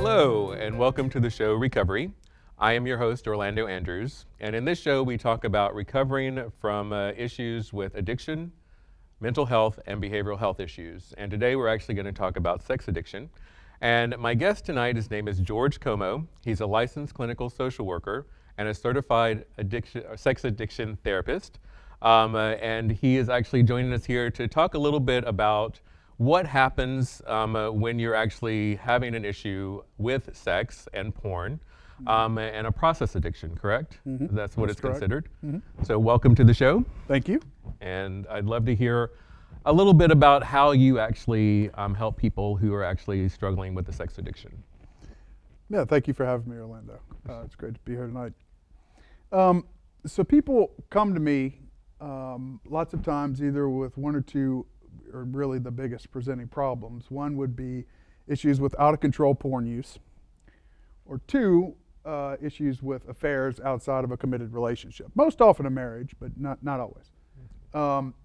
Hello, and welcome to the show Recovery. I am your host, Orlando Andrews, and in this show we talk about recovering from issues with addiction, mental health, and behavioral health issues. And today we're actually going to talk about sex addiction. And my guest tonight, his name is George Comeaux. He's a licensed clinical social worker and a certified sex addiction therapist. And he is actually joining us here to talk a little bit about what happens when you're actually having an issue with sex and porn and a process addiction, correct? Mm-hmm. That's what it's correct. considered. Mm-hmm. So welcome to the show. Thank you. And I'd love to hear a little bit about how you actually help people who are actually struggling with the sex addiction. Yeah, thank you for having me, Orlando. It's great to be here tonight. So people come to me lots of times either with one or two, or really the biggest presenting problems. One would be issues with out-of-control porn use, or two, issues with affairs outside of a committed relationship. Most often a marriage, but not always.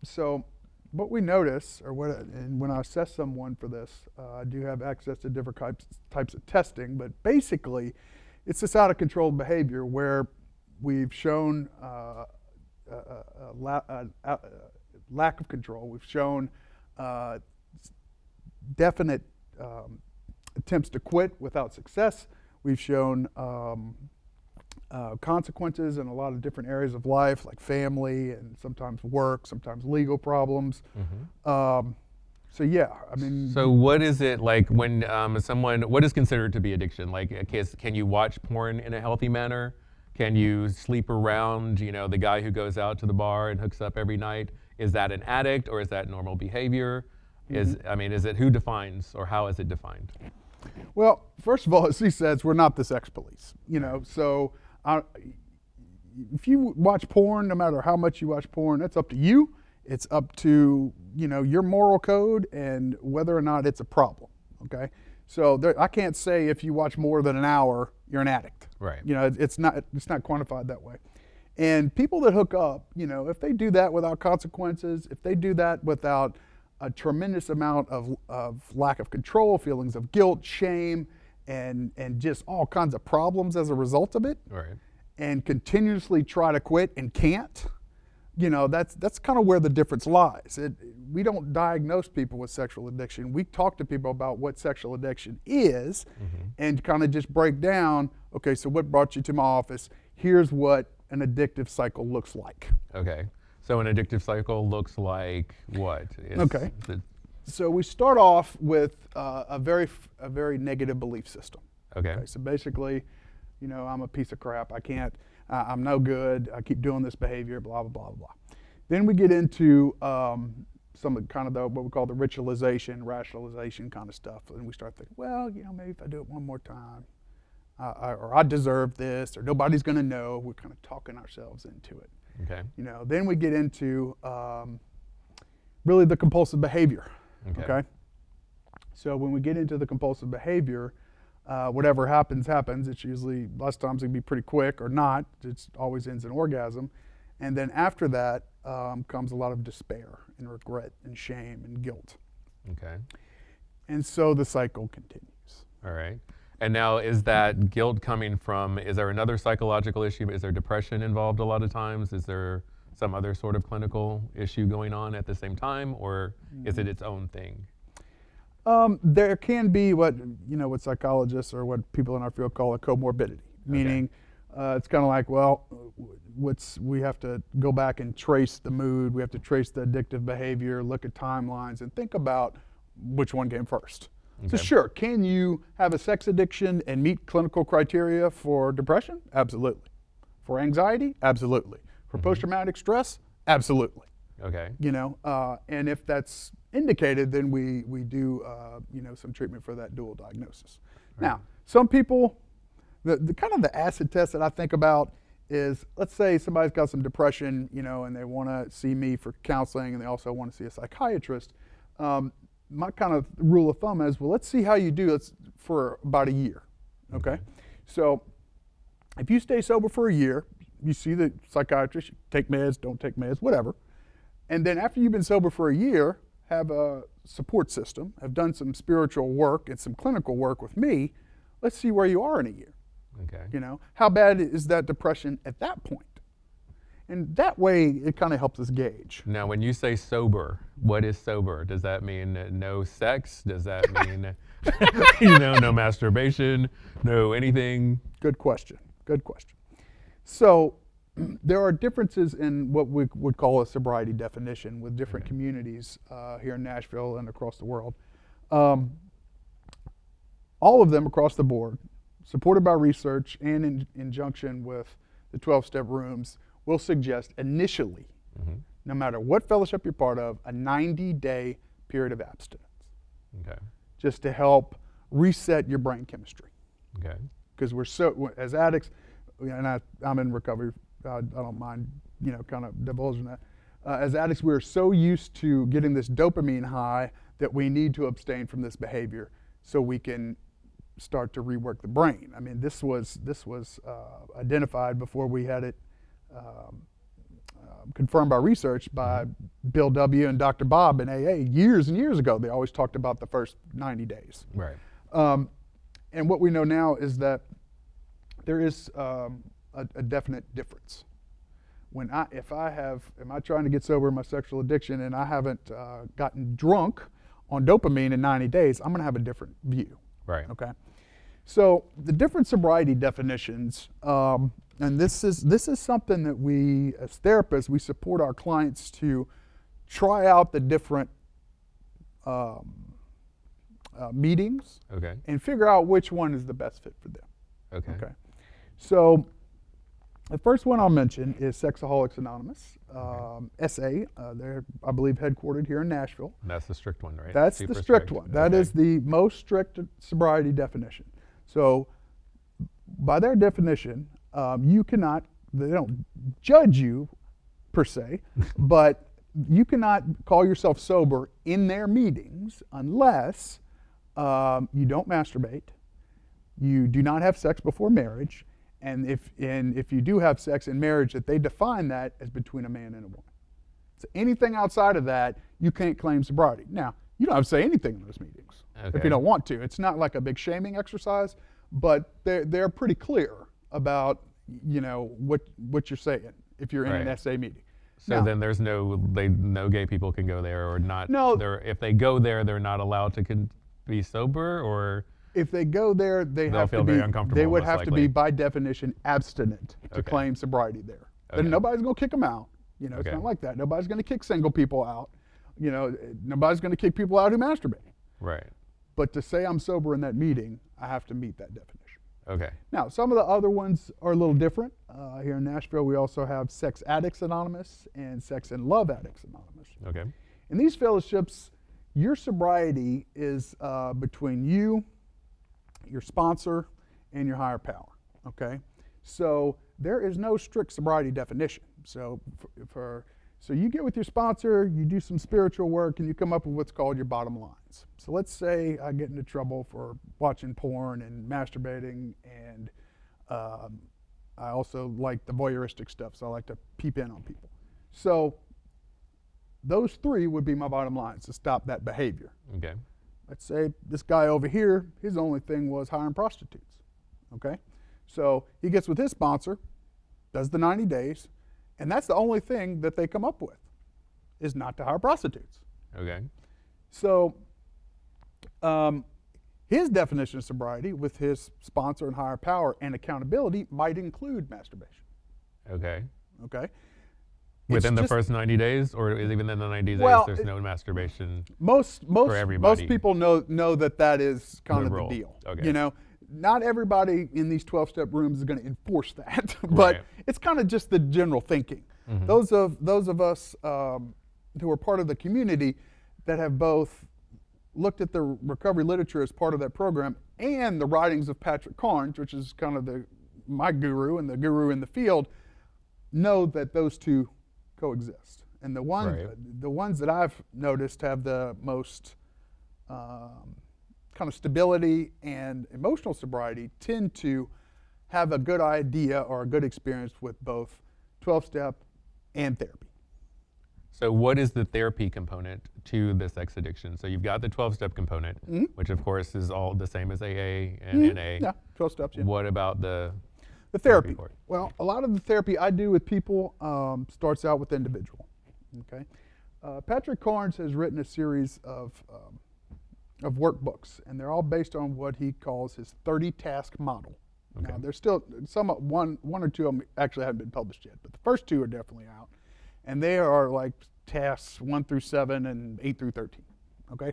So what we notice, and when I assess someone for this, I do have access to different types of testing, but basically it's this out-of-control behavior where we've shown lack of control. We've shown definite attempts to quit without success. We've shown consequences in a lot of different areas of life, like family and sometimes work, sometimes legal problems. Mm-hmm. So yeah, I mean. So what is it like when what is considered to be addiction? Like, can you watch porn in a healthy manner? Can you sleep around, the guy who goes out to the bar and hooks up every night? Is that an addict or is that normal behavior? Mm-hmm. Is it who defines or how is it defined? Well, first of all, as he says, we're not the sex police, so if you watch porn, no matter how much you watch porn, that's up to you. It's up to, your moral code and whether or not it's a problem, okay? So I can't say if you watch more than an hour, you're an addict. Right. It's not quantified that way. And people that hook up, if they do that without consequences, if they do that without a tremendous amount of lack of control, feelings of guilt, shame, and just all kinds of problems as a result of it, right, and continuously try to quit and can't, that's kind of where the difference lies. We don't diagnose people with sexual addiction. We talk to people about what sexual addiction is, mm-hmm, and kind of just break down, okay, so what brought you to my office? Here's what an addictive cycle looks like. Okay. So an addictive cycle looks like what? Okay. So we start off with a very negative belief system. Okay. So basically, I'm a piece of crap. I can't. I'm no good. I keep doing this behavior. Blah blah blah blah. Then we get into some of kind of what we call the ritualization, rationalization kind of stuff, and we start thinking, well, maybe if I do it one more time, or I deserve this, or nobody's going to know. We're kind of talking ourselves into it. Okay. Then we get into really the compulsive behavior. Okay. So when we get into the compulsive behavior, whatever happens. It's usually, lots of times it can be pretty quick or not. It always ends in orgasm. And then after that comes a lot of despair and regret and shame and guilt. Okay. And so the cycle continues. All right. And now, is that guilt coming from, is there another psychological issue? Is there depression involved a lot of times? Is there some other sort of clinical issue going on at the same time, or is it its own thing? There can be what psychologists or what people in our field call a comorbidity, meaning it's kind of like, well, we have to go back and trace the mood, we have to trace the addictive behavior, look at timelines, and think about which one came first. Okay. So sure, can you have a sex addiction and meet clinical criteria for depression? Absolutely. For anxiety? Absolutely. For post-traumatic stress? Absolutely. Okay. And if that's indicated, then we do some treatment for that dual diagnosis. Right. Now, some people, the kind of the acid test that I think about is, let's say somebody's got some depression, and they want to see me for counseling, and they also want to see a psychiatrist. My kind of rule of thumb is, well, let's see how you do it for about a year, okay? So if you stay sober for a year, you see the psychiatrist, you take meds, don't take meds, whatever. And then after you've been sober for a year, have a support system, have done some spiritual work and some clinical work with me, let's see where you are in a year. Okay. You know, how bad is that depression at that point? And that way, it kind of helps us gauge. Now, when you say sober, what is sober? Does that mean no sex? Does that mean, no masturbation, no anything? Good question. Good question. So there are differences in what we would call a sobriety definition with different communities here in Nashville and across the world. All of them across the board, supported by research and in injunction with the 12-step rooms, will suggest initially, no matter what fellowship you're part of, a 90-day period of abstinence. Okay. Just to help reset your brain chemistry. Okay. Because we're so, as addicts, and I'm in recovery, I don't mind, kind of divulging that. As addicts, we're so used to getting this dopamine high that we need to abstain from this behavior so we can start to rework the brain. I mean, this was identified before we had it confirmed by research by Bill W. and Dr. Bob in AA years and years ago. They always talked about the first 90 days. Right. And what we know now is that there is a definite difference. If am I trying to get sober in my sexual addiction and I haven't gotten drunk on dopamine in 90 days, I'm going to have a different view. Right. Okay. So the different sobriety definitions, and this is something that we, as therapists, we support our clients to try out the different meetings and figure out which one is the best fit for them. Okay. So the first one I'll mention is Sexaholics Anonymous, SA. They're, I believe, headquartered here in Nashville. That's the strict one, right? That's Super the strict one. That is the most strict sobriety definition. So by their definition, you cannot, they don't judge you per se, but you cannot call yourself sober in their meetings unless you don't masturbate, you do not have sex before marriage, and if you do have sex in marriage, that they define that as between a man and a woman. So anything outside of that, you can't claim sobriety. Now, you don't have to say anything in those meetings if you don't want to. It's not like a big shaming exercise, but they're pretty clear about what you're saying if you're in an SA meeting. So now, then there's no gay people can go there or not. No. If they go there, they're not allowed to be sober, or if they go there, they'll have to be very uncomfortable. They would have to be by definition abstinent to claim sobriety there. Then nobody's going to kick them out. It's not like that. Nobody's going to kick single people out. Nobody's going to kick people out who masturbate. Right. But to say I'm sober in that meeting, I have to meet that definition. Okay. Now, some of the other ones are a little different. Here in Nashville, we also have Sex Addicts Anonymous and Sex and Love Addicts Anonymous. Okay. In these fellowships, your sobriety is between you, your sponsor, and your higher power. Okay. So there is no strict sobriety definition. So so you get with your sponsor, you do some spiritual work, and you come up with what's called your bottom lines. So let's say I get into trouble for watching porn and masturbating, and I also like the voyeuristic stuff, so I like to peep in on people. So those three would be my bottom lines to stop that behavior. Okay. Let's say this guy over here, his only thing was hiring prostitutes. Okay? So he gets with his sponsor, does the 90 days, and that's the only thing that they come up with, is not to hire prostitutes. Okay. So his definition of sobriety with his sponsor and higher power and accountability might include masturbation. Okay. Okay. Within the first 90 days, or even in the 90 days, there's no masturbation for everybody? Most people know that is kind of the deal. Okay. Not everybody in these 12-step rooms is going to enforce that, but it's kind of just the general thinking. Mm-hmm. Those of us who are part of the community that have both looked at the recovery literature as part of that program and the writings of Patrick Carnes, which is kind of my guru and the guru in the field, know that those two coexist. And the ones that I've noticed have the most kind of stability and emotional sobriety tend to have a good idea or a good experience with both 12-step and therapy. So what is the therapy component to the sex addiction? So you've got the 12-step component, which of course is all the same as AA and NA. Yeah, 12 steps, yeah. What about the therapy part? Well, a lot of the therapy I do with people starts out with individual. Okay, Patrick Carnes has written a series of workbooks, and they're all based on what he calls his 30-task model. Okay. Now, there's still one or two of them actually haven't been published yet, but the first two are definitely out, and they are like tasks 1 through 7 and 8 through 13. Okay,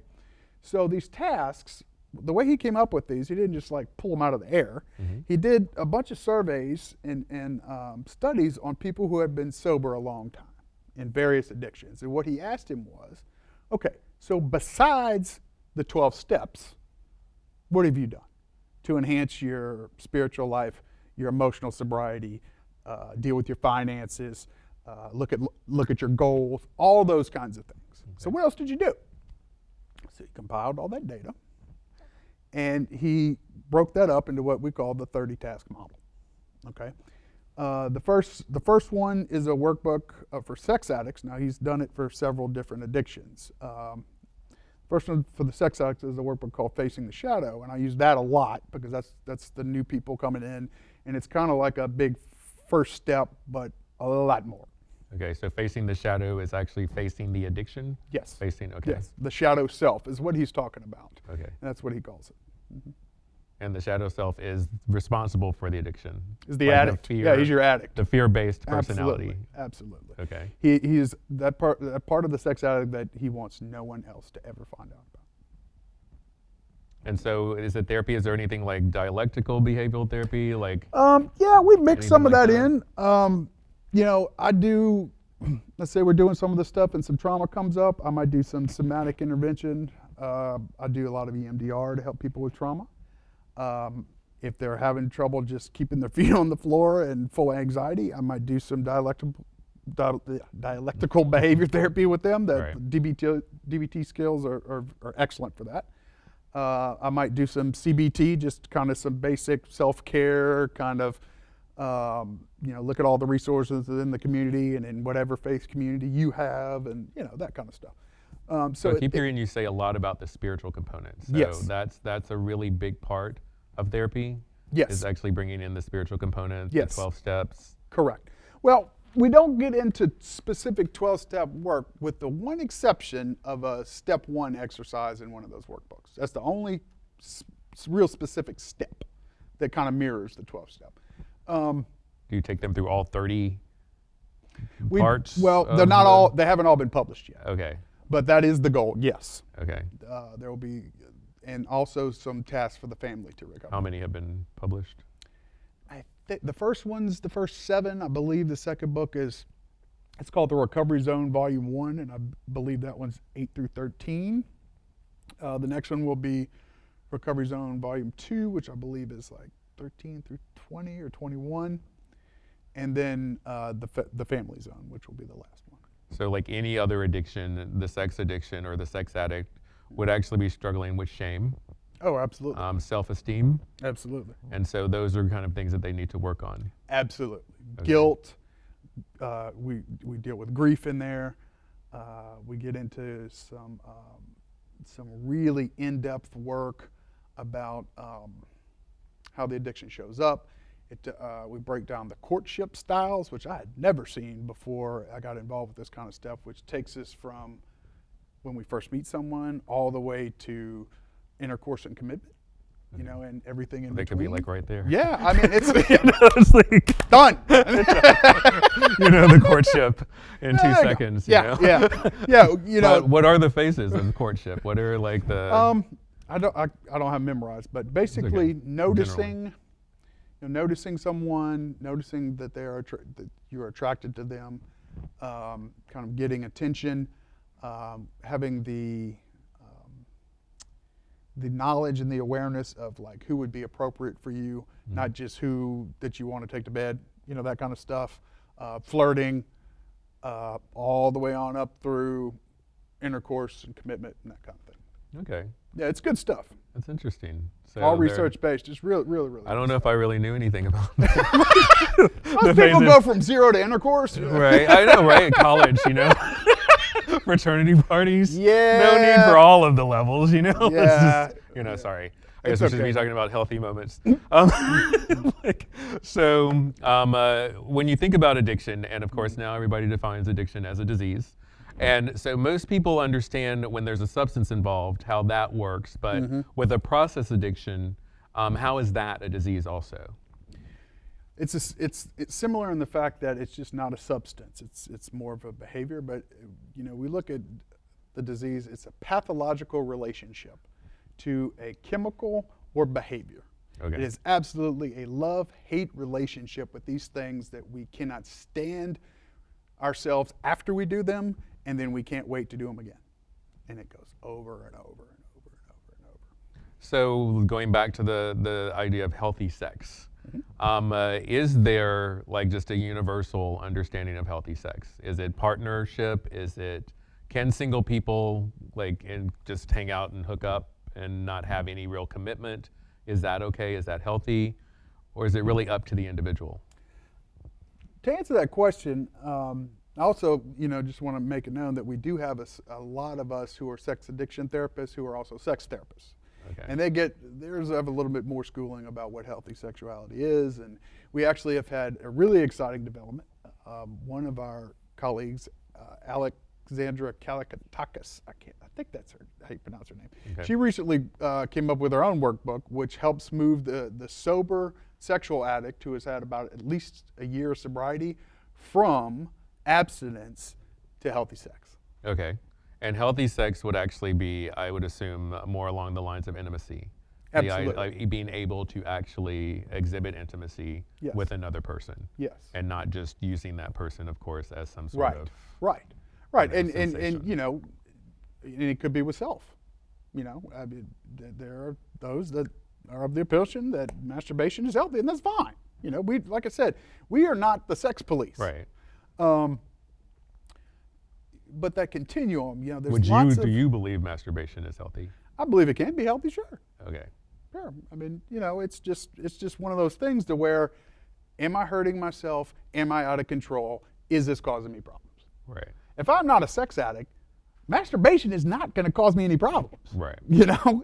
so these tasks, the way he came up with these, he didn't just like pull them out of the air. He did a bunch of surveys and studies on people who had been sober a long time in various addictions. And what he asked him was, okay, so besides the 12 steps, what have you done to enhance your spiritual life, your emotional sobriety, deal with your finances, look at your goals, all those kinds of things. Okay. So what else did you do? So he compiled all that data, and he broke that up into what we call the 30-task model. Okay, the first one is a workbook for sex addicts. Now he's done it for several different addictions. First one for the sex addicts is a workbook called Facing the Shadow, and I use that a lot because that's the new people coming in, and it's kind of like a big first step, but a lot more. Okay, so facing the shadow is actually facing the addiction? Yes. Okay. Yes, the shadow self is what he's talking about. Okay. And that's what he calls it. And the shadow self is responsible for the addiction. Is the addict. Yeah, he's your addict. The fear-based personality. Absolutely. Okay. He's that part of the sex addict that he wants no one else to ever find out about. And so is it therapy? Is there anything like dialectical behavioral therapy? Yeah, we mix some of like that in. I do, let's say we're doing some of the stuff and some trauma comes up, I might do some somatic intervention. I do a lot of EMDR to help people with trauma. If they're having trouble just keeping their feet on the floor and full of anxiety, I might do some dialectical behavior therapy with them. The DBT skills are excellent for that. I might do some CBT, just kind of some basic self-care, kind of, look at all the resources within the community and in whatever faith community you have, and that kind of stuff. So I keep hearing you say a lot about the spiritual component. So yes. That's a really big part of therapy. Yes. Is actually bringing in the spiritual component, yes. The 12 steps. Correct. Well, we don't get into specific 12-step work with the one exception of a step 1 exercise in one of those workbooks. That's the only real specific step that kind of mirrors the 12-step. Do you take them through all 30 parts? Well, they're not all. They haven't all been published yet. Okay. But that is the goal. Yes. Okay. There will be, and also some tasks for the family to recover. How many have been published? I think the first one's the first 7. I believe the second book it's called The Recovery Zone Volume 1, and I believe that one's 8 through 13. The next one will be Recovery Zone Volume 2, which I believe is like 13 through 20 or 21. And then the Family Zone, which will be the last one. So like any other addiction, the sex addiction or the sex addict would actually be struggling with shame. Oh, absolutely. Self-esteem. Absolutely. And so those are kind of things that they need to work on. Absolutely. Okay. Guilt. We deal with grief in there. We get into some really in-depth work about how the addiction shows up. We break down the courtship styles, which I had never seen before I got involved with this kind of stuff, which takes us from when we first meet someone all the way to intercourse and commitment, and everything in between. They could be like right there. Yeah, I mean, it's, it's like done. The courtship in 2 seconds. Yeah. But what are the phases of courtship? What are like the? I don't have memorized, but basically okay. noticing someone, noticing that that you're attracted to them, kind of getting attention, having the knowledge and the awareness of like who would be appropriate for you, not just who that you want to take to bed, that kind of stuff, flirting, all the way on up through intercourse and commitment and that kind of thing. Okay. Yeah, it's good stuff. That's interesting. So all research based. It's really, really, really. I don't know if I really knew anything about that. Most people go from 0 to intercourse. Right. I know, right? College, fraternity parties. Yeah. No need for all of the levels, you know? Yeah. It's just, sorry. I It's guess we should okay. be talking about healthy moments. When you think about addiction, and of course now everybody defines addiction as a disease, and so most people understand when there's a substance involved how that works, but with a process addiction, how is that a disease also? It's similar in the fact that it's just not a substance. It's more of a behavior. But we look at the disease. It's a pathological relationship to a chemical or behavior. Okay. It is absolutely a love-hate relationship with these things that we cannot stand ourselves after we do them, and then we can't wait to do them again. And it goes over and over and over and over and over. So going back to the idea of healthy sex, is there like just a universal understanding of healthy sex? Is it partnership? Can single people just hang out and hook up and not have any real commitment? Is that okay? Is that healthy? Or is it really up to the individual? To answer that question, I also, just want to make it known that we do have a lot of us who are sex addiction therapists who are also sex therapists. Okay. And theirs have a little bit more schooling about what healthy sexuality is. And we actually have had a really exciting development. One of our colleagues, Alexandra Kalakatakis, I think that's how you pronounce her name. Okay. She recently came up with her own workbook, which helps move the sober sexual addict who has had about at least a year of sobriety from abstinence to healthy sex. Okay. And healthy sex would actually be, I would assume, more along the lines of intimacy. Absolutely. Being able to actually exhibit intimacy Yes. with another person. Yes. And not just using that person, of course, as some sort of Right. And sensation. And it could be with self. I mean, there are those that are of the opinion that masturbation is healthy, and that's fine. Like I said, we are not the sex police. Right. But that continuum, there's Do you believe masturbation is healthy? I believe it can be healthy, sure. Okay. Sure. I mean, it's just one of those things to where, am I hurting myself? Am I out of control? Is this causing me problems? Right. If I'm not a sex addict, masturbation is not going to cause me any problems. Right.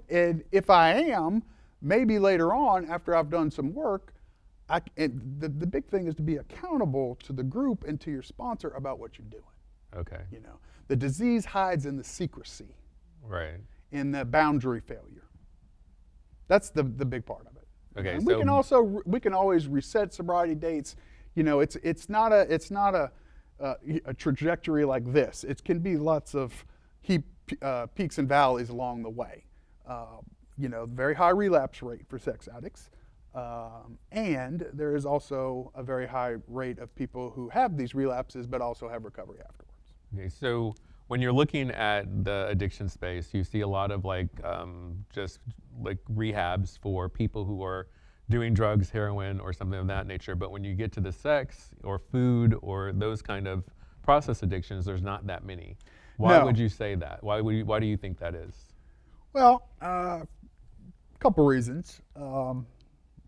And if I am, maybe later on, after I've done some work, the big thing is to be accountable to the group and to your sponsor about what you're doing. Okay. The disease hides in the secrecy, Right. in the boundary failure. That's the big part of it. Okay. And So we can always reset sobriety dates. It's not a trajectory like this. It can be lots of peaks and valleys along the way. Very high relapse rate for sex addicts. And there is also a very high rate of people who have these relapses but also have recovery afterwards. Okay, so when you're looking at the addiction space, you see a lot of just rehabs for people who are doing drugs, heroin, or something of that nature. But when you get to the sex or food or those kind of process addictions, there's not that many. Why would you say that? Why do you think that is? Well, a couple reasons.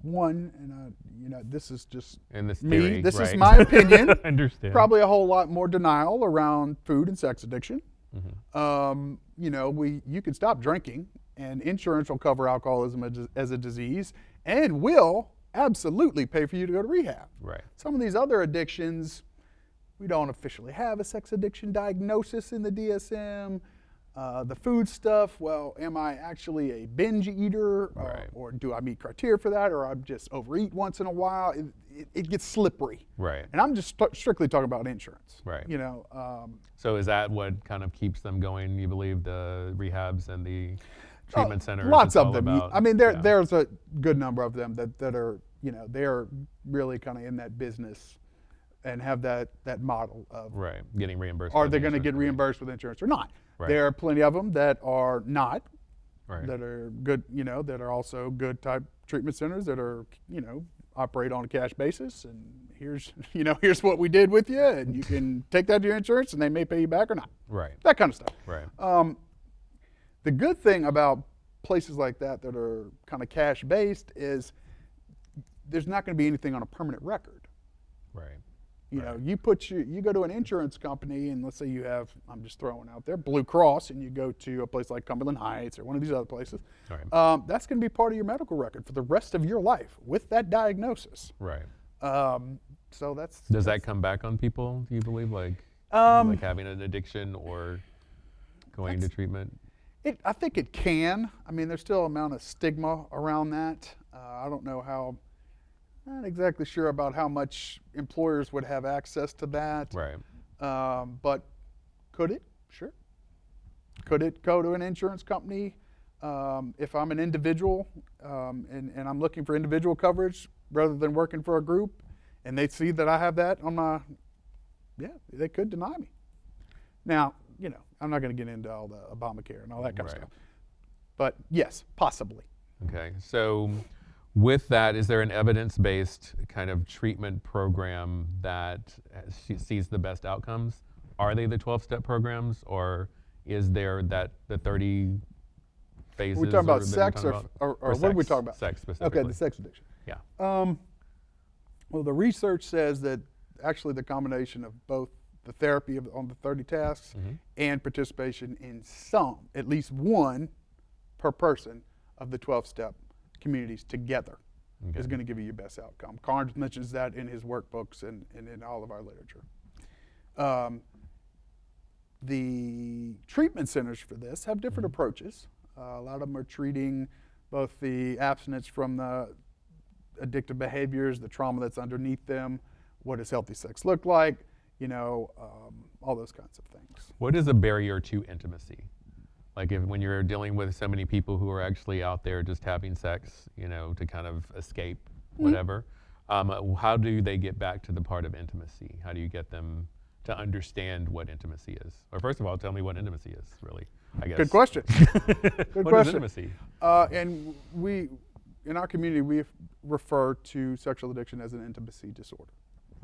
One, and this is just In this me. theory, This is right? my opinion. I understand. Probably a whole lot more denial around food and sex addiction. You can stop drinking, and insurance will cover alcoholism as a disease, and will absolutely pay for you to go to rehab. Right. Some of these other addictions, we don't officially have a sex addiction diagnosis in the DSM. The food stuff, well, am I actually a binge eater, Right. or do I meet criteria for that, or I just overeat once in a while? It gets slippery. Right. And I'm just strictly talking about insurance. Right. So is that what kind of keeps them going, you believe, the rehabs and the treatment centers? Lots it's of all them. about- I mean, yeah. there's a good number of them that are, they're really kind of in that business and have that model of, Right, getting reimbursed. are by they the going to get insurance company. reimbursed with insurance or not? Right. There are plenty of them that are not, Right. that are good, that are also good type treatment centers that are, operate on a cash basis. And here's what we did with you, and you can take that to your insurance, and they may pay you back or not. Right. That kind of stuff. Right. The good thing about places like that are kind of cash based is there's not going to be anything on a permanent record. Right. You know, you go to an insurance company, and let's say you have, I'm just throwing out there, Blue Cross, and you go to a place like Cumberland Heights or one of these other places. Right. That's going to be part of your medical record for the rest of your life with that diagnosis. Right. So that's. Does that come back on people, do you believe, like having an addiction or going to treatment? I think it can. I mean, there's still an amount of stigma around that. I don't know how, not exactly sure about how much employers would have access to that. Right. But could it? Sure. Could it go to an insurance company? If I'm an individual and I'm looking for individual coverage rather than working for a group, and they see that I have that on my, yeah, they could deny me. Now, you know, I'm not going to get into all the Obamacare and all that kind of stuff. But yes, possibly. Okay. So with that, is there an evidence-based kind of treatment program that sees the best outcomes? Are they the 12-step programs, or is there the 30 phases? We're talking about sex or what are we talking about? Sex specifically. Okay, the sex addiction. Yeah. Well, the research says that actually the combination of both the therapy on the 30 tasks and participation in some, at least one per person of the 12-step communities together is going to give you your best outcome. Carnes mentions that in his workbooks and in all of our literature. The treatment centers for this have different approaches. A lot of them are treating both the abstinence from the addictive behaviors, the trauma that's underneath them, what does healthy sex look like, you know, all those kinds of things. What is a barrier to intimacy? Like when you're dealing with so many people who are actually out there just having sex, you know, to kind of escape whatever, how do they get back to the part of intimacy? How do you get them to understand what intimacy is? Or first of all, tell me what intimacy is, really, I guess. Good question. Good What question. is intimacy? And we, in our community, we refer to sexual addiction as an intimacy disorder.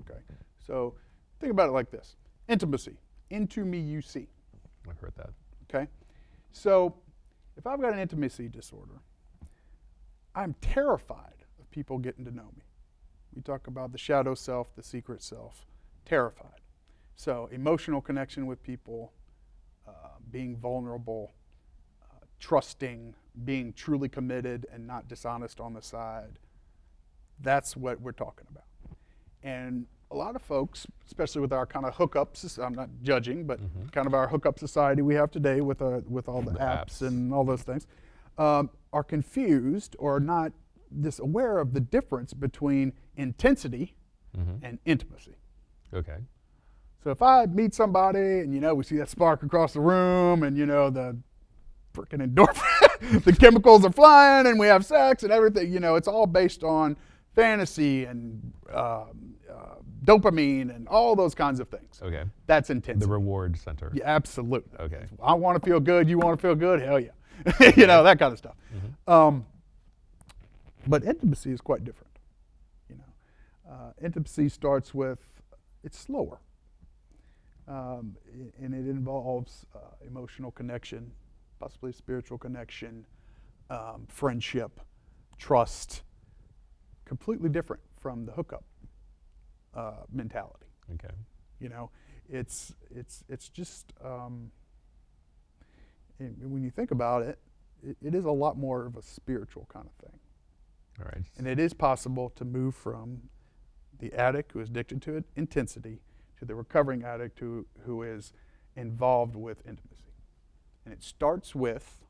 Okay, so think about it like this: intimacy, into me you see. I've heard that. Okay, so if I've got an intimacy disorder, I'm terrified of people getting to know me. We talk about the shadow self, the secret self, terrified. So emotional connection with people, being vulnerable, trusting, being truly committed and not dishonest on the side. That's what we're talking about. And a lot of folks, especially with our kind of hookups, I'm not judging, but kind of our hookup society we have today with all the apps and all those things, are confused or not just aware of the difference between intensity and intimacy. Okay. So if I meet somebody and, you know, we see that spark across the room and, you know, the freaking endorphin, the chemicals are flying and we have sex and everything, you know, it's all based on fantasy and dopamine and all those kinds of things. Okay. That's intensity. The reward center. Yeah, absolutely. Okay. I want to feel good. You want to feel good? Hell yeah. You know, that kind of stuff. But intimacy is quite different. You know, intimacy starts with, it's slower. And it involves emotional connection, possibly spiritual connection, friendship, trust, completely different from the hookup mentality. Okay. You know, it's just when you think about it, it is a lot more of a spiritual kind of thing. All right. And it is possible to move from the addict who is addicted to intensity to the recovering addict who is involved with intimacy. And it starts with,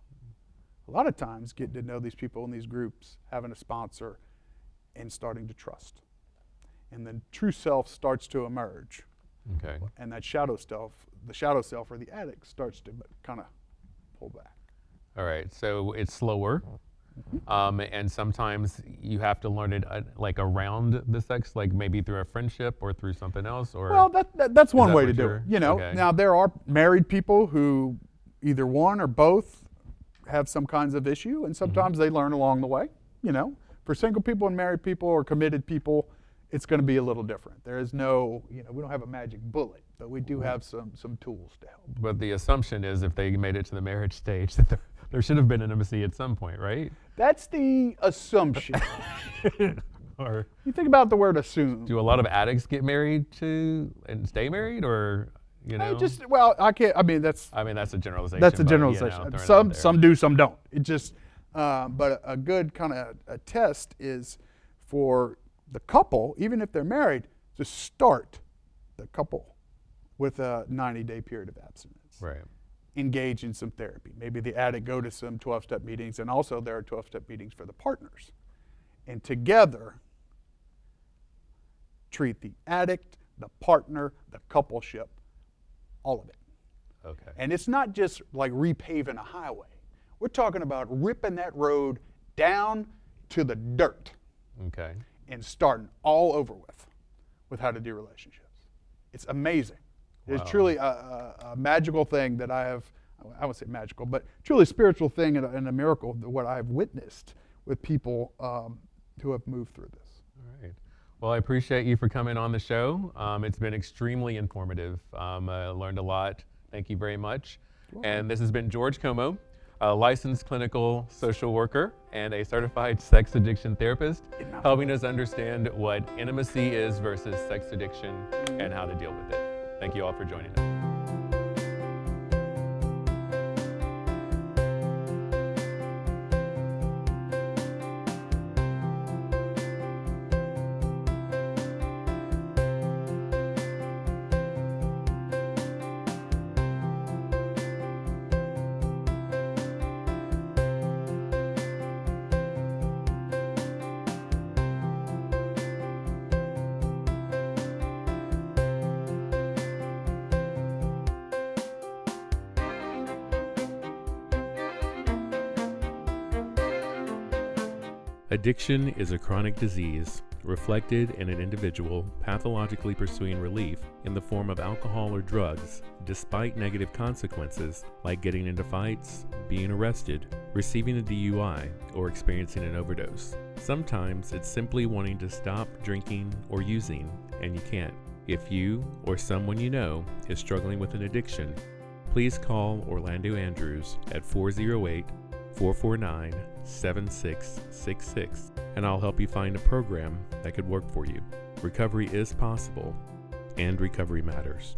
a lot of times, getting to know these people in these groups, having a sponsor, and starting to trust. And then true self starts to emerge. Okay. And that shadow self, the shadow self or the addict starts to kind of pull back. All right. So it's slower. And sometimes you have to learn it like around the sex, like maybe through a friendship or through something else, or well, that's one that way what to do it. you're- You know, okay. now there are married people who either one or both have some kinds of issue, and sometimes they learn along the way. You know, for single people and married people or committed people, it's going to be a little different. There is no, you know, we don't have a magic bullet, but we do have some tools to help. But the assumption is if they made it to the marriage stage that there should have been intimacy at some point, right? That's the assumption. Or You think about the word assume. do a lot of addicts get married to and stay married, or I can't. I mean, that's I mean, that's a generalization. that's a but, you know, generalization. throwing it out Some there. some do, some don't. It just, but a good kind of a test is for the couple, even if they're married, to start the couple with a 90-day period of abstinence. Right. Engage in some therapy. Maybe the addict go to some 12-step meetings, and also there are 12-step meetings for the partners. And together, treat the addict, the partner, the coupleship, all of it. Okay. And it's not just like repaving a highway. We're talking about ripping that road down to the dirt Okay. and starting all over with how to do relationships. It's amazing. Wow. It's truly a magical thing that I won't say magical, but truly spiritual thing and a miracle, what I've witnessed with people who have moved through this. All right. Well, I appreciate you for coming on the show. It's been extremely informative. I learned a lot. Thank you very much. And this has been George Comeaux, a licensed clinical social worker and a certified sex addiction therapist, helping us understand what intimacy is versus sex addiction and how to deal with it. Thank you all for joining us. Addiction is a chronic disease reflected in an individual pathologically pursuing relief in the form of alcohol or drugs, despite negative consequences like getting into fights, being arrested, receiving a DUI, or experiencing an overdose. Sometimes it's simply wanting to stop drinking or using, and you can't. If you or someone you know is struggling with an addiction, please call Orlando Andrews at 408-449-7666, and I'll help you find a program that could work for you. Recovery is possible, and recovery matters.